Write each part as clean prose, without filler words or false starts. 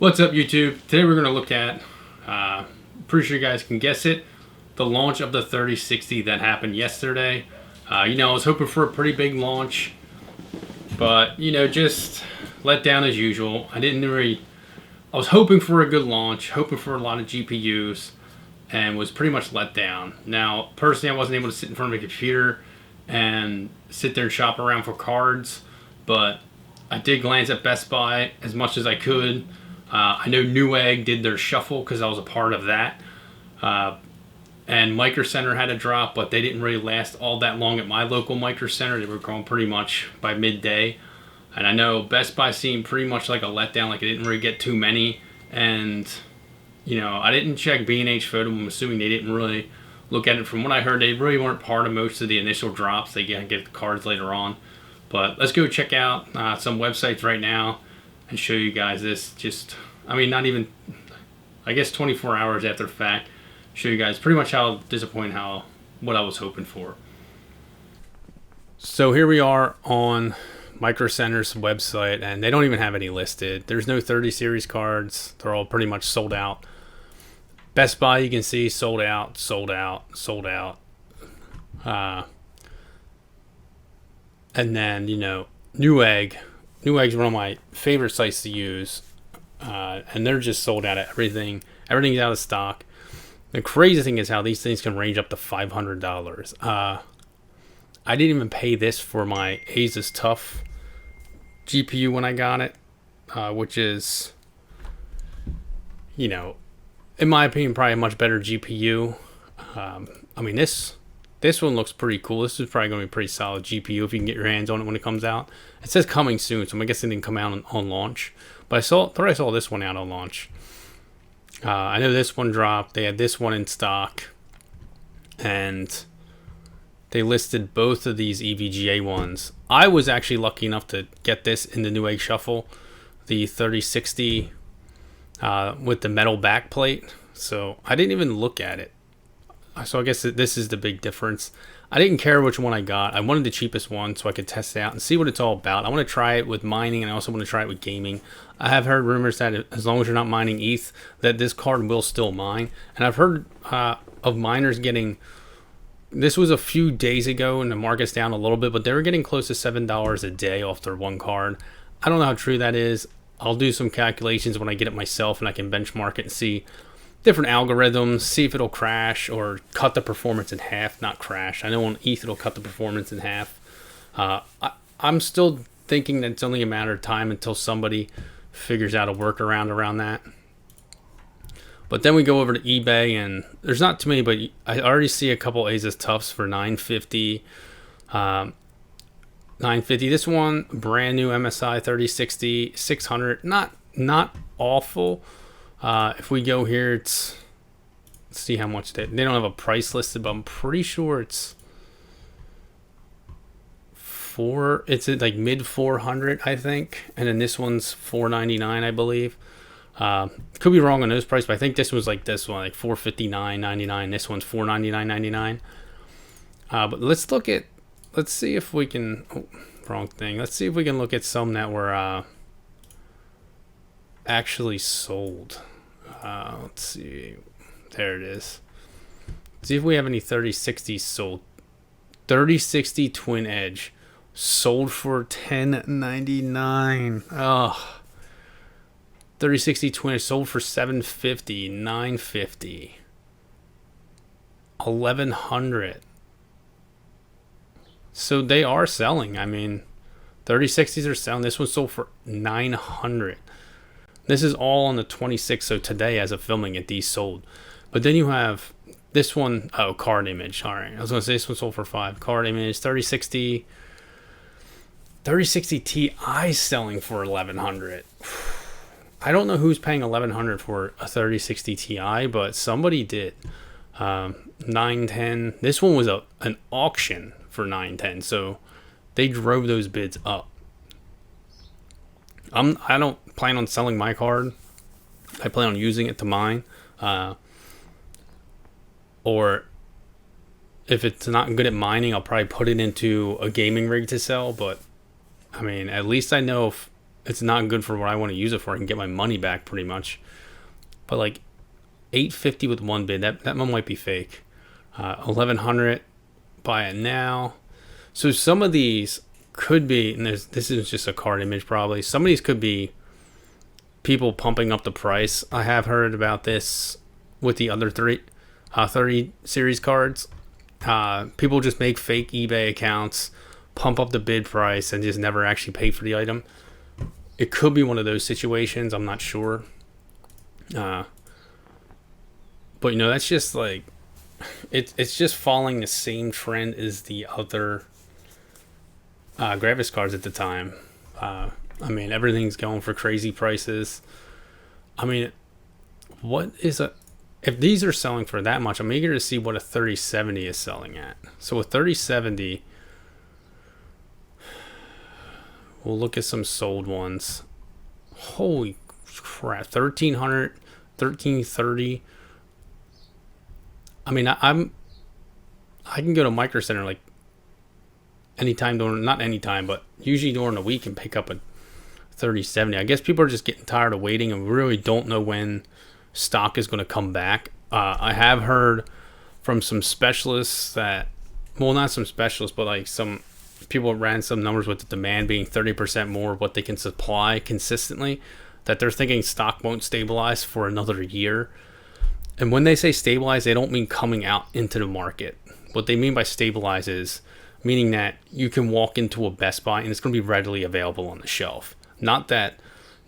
What's up, YouTube? Today we're going to look at, pretty sure you guys can guess it, the launch of the 3060 that happened yesterday. I was hoping for a pretty big launch, but, just let down as usual. I was hoping for a good launch, hoping for a lot of GPUs, and was pretty much let down. Now, personally, I wasn't able to sit in front of a computer and sit there and shop around for cards, but I did glance at Best Buy as much as I could. I know Newegg did their shuffle because I was a part of that. And Micro Center had a drop, but they didn't really last all that long at my local Micro Center. They were going pretty much by midday. And I know Best Buy seemed pretty much like a letdown, like it didn't really get too many. And, I didn't check B&H Photo. I'm assuming they didn't really look at it. From what I heard, they really weren't part of most of the initial drops. They get the cards later on. But let's go check out some websites right now and show you guys this. Not even, I guess 24 hours after the fact, show you guys pretty much how disappointed, what I was hoping for. So here we are on Micro Center's website, and they don't even have any listed. There's no 30 series cards. They're all pretty much sold out. Best Buy, you can see sold out, sold out, sold out. And then, Newegg. Newegg's one of my favorite sites to use. And they're just sold out of everything. Everything's out of stock. The crazy thing is how these things can range up to $500. I didn't even pay this for my Asus TUF GPU when I got it, which is, in my opinion, probably a much better GPU. This one looks pretty cool. This is probably going to be a pretty solid GPU if you can get your hands on it when it comes out. It says coming soon, so I guess it didn't come out on launch. But I thought I saw this one out on launch. I know this one dropped. They had this one in stock. And they listed both of these EVGA ones. I was actually lucky enough to get this in the Newegg Shuffle. The 3060 with the metal backplate. So I didn't even look at it. So I guess this is the big difference. I didn't care which one I got. I wanted the cheapest one so I could test it out and see what it's all about. I want to try it with mining, and I also want to try it with gaming. I have heard rumors that as long as you're not mining ETH, that this card will still mine. And I've heard of miners getting... This was a few days ago, and the market's down a little bit, but they were getting close to $7 a day off their one card. I don't know how true that is. I'll do some calculations when I get it myself, and I can benchmark it and see different algorithms, see if it'll crash or cut the performance in half, not crash. I know on ETH it'll cut the performance in half. I'm still thinking that it's only a matter of time until somebody figures out a workaround around that. But then we go over to eBay, and there's not too many, but I already see a couple Asus TUFs for $950. $950. This one, brand new MSI 3060, $600. Not awful. If we go here, let's see how much they don't have a price listed, but I'm pretty sure it's like mid 400, I think. And then this one's $499, I believe. Could be wrong on those prices, but I think this was like this one, like $459.99. This one's $499.99. But let's see if we can, wrong thing. Let's see if we can look at some that were, actually sold. Let's see. There it is. See if we have any 3060 sold. 3060 Twin Edge sold for $1099. Oh. 3060 Twin Edge sold for $750, $950, $1,100. So they are selling. 3060s are selling. This one sold for $900. This is all on the 26th, so today as of filming it, these sold. But then you have this one, card image. All right, I was going to say this one sold for $5. Card image, 3060 Ti selling for $1,100. I don't know who's paying $1,100 for a 3060 Ti, but somebody did. 910. This one was an auction for 910, so they drove those bids up. I don't plan on selling my card. I plan on using it to mine. Or if it's not good at mining, I'll probably put it into a gaming rig to sell. But, at least I know it's not good for what I want to use it for. I can get my money back pretty much. But like 850 with one bid, that one might be fake. 1100, buy it now. So some of these could be, and this is just a card image probably. Some of these could be people pumping up the price. I have heard about this with the other 30 series cards. People just make fake eBay accounts, pump up the bid price, and just never actually pay for the item. It could be one of those situations. I'm not sure. But you know, that's just like it's just following the same trend as the other graphics cards at the time. I mean, everything's going for crazy prices. I mean, if these are selling for that much, I'm eager to see what a 3070 is selling at. So a 3070, we'll look at some sold ones. Holy crap, 1300, 1330. I mean, I can go to Micro Center like anytime not anytime, but usually during the week and pick up a 3070. I guess people are just getting tired of waiting and really don't know when stock is going to come back. I have heard from some specialists that, well, not some specialists, but like some people ran some numbers with the demand being 30% more of what they can supply consistently, that they're thinking stock won't stabilize for another year. And when they say stabilize, they don't mean coming out into the market. What they mean by stabilize is meaning that you can walk into a Best Buy and it's going to be readily available on the shelf. Not that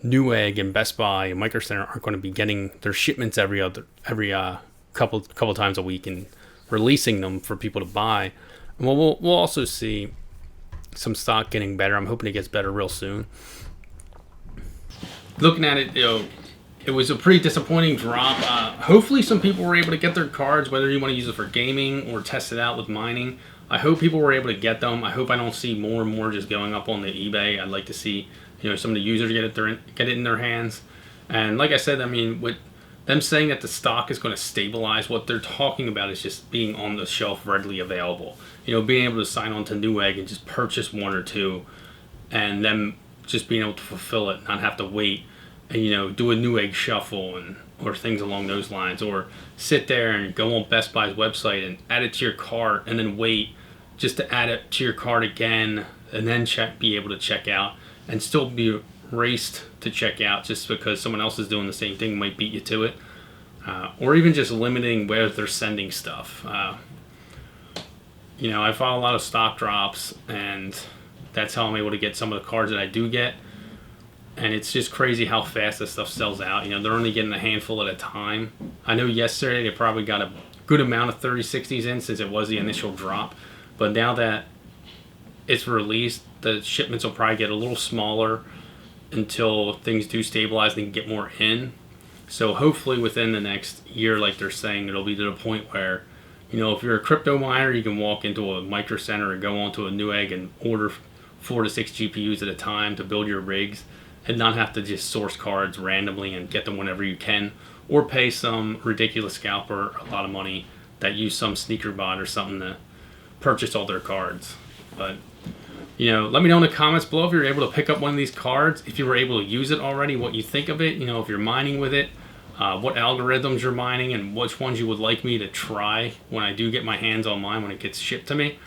Newegg and Best Buy and Micro Center aren't going to be getting their shipments every couple times a week and releasing them for people to buy. And we'll also see some stock getting better. I'm hoping it gets better real soon. Looking at it, you know, it was a pretty disappointing drop. Hopefully some people were able to get their cards, whether you want to use it for gaming or test it out with mining. I hope people were able to get them. I hope I don't see more and more just going up on the eBay. I'd like to see, you know, some of the users get it in their hands. And like I said, I mean, with them saying that the stock is going to stabilize, what they're talking about is just being on the shelf readily available. You know, being able to sign on to Newegg and just purchase one or two, and them just being able to fulfill it, not have to wait and, you know, do a Newegg shuffle or things along those lines, or sit there and go on Best Buy's website and add it to your cart and then wait just to add it to your cart again and then be able to check out and still be raced to check out just because someone else is doing the same thing might beat you to it, or even just limiting where they're sending stuff. You know, I follow a lot of stock drops, and that's how I'm able to get some of the cards that I do get. And it's just crazy how fast this stuff sells out. You know, they're only getting a handful at a time. I know yesterday they probably got a good amount of 3060s in since it was the initial drop. But now that it's released, the shipments will probably get a little smaller until things do stabilize and get more in. So hopefully within the next year, like they're saying, it'll be to the point where, you know, if you're a crypto miner, you can walk into a Micro Center or go onto a Newegg and order 4 to 6 GPUs at a time to build your rigs, and not have to just source cards randomly and get them whenever you can, or pay some ridiculous scalper a lot of money that use some sneaker bot or something to purchase all their cards. But, you know, let me know in the comments below if you're able to pick up one of these cards, if you were able to use it already, what you think of it, you know, if you're mining with it, what algorithms you're mining, and which ones you would like me to try when I do get my hands on mine when it gets shipped to me.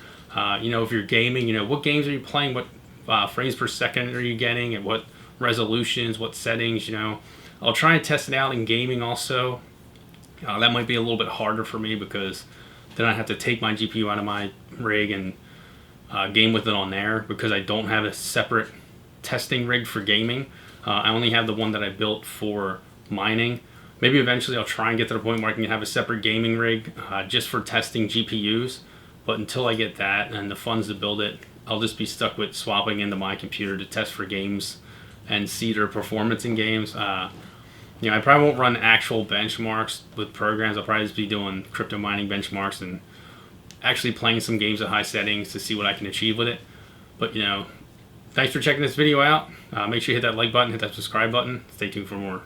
You know, if you're gaming, you know, what games are you playing, what frames per second are you getting, and what resolutions, what settings, you know. I'll try and test it out in gaming also. That might be a little bit harder for me because then I have to take my GPU out of my rig and game with it on there because I don't have a separate testing rig for gaming. I only have the one that I built for mining. Maybe eventually I'll try and get to the point where I can have a separate gaming rig just for testing GPUs. But until I get that and the funds to build it, I'll just be stuck with swapping into my computer to test for games and see their performance in games. You know, I probably won't run actual benchmarks with programs. I'll probably just be doing crypto mining benchmarks and actually playing some games at high settings to see what I can achieve with it. But, you know, thanks for checking this video out. Make sure you hit that like button, hit that subscribe button. Stay tuned for more.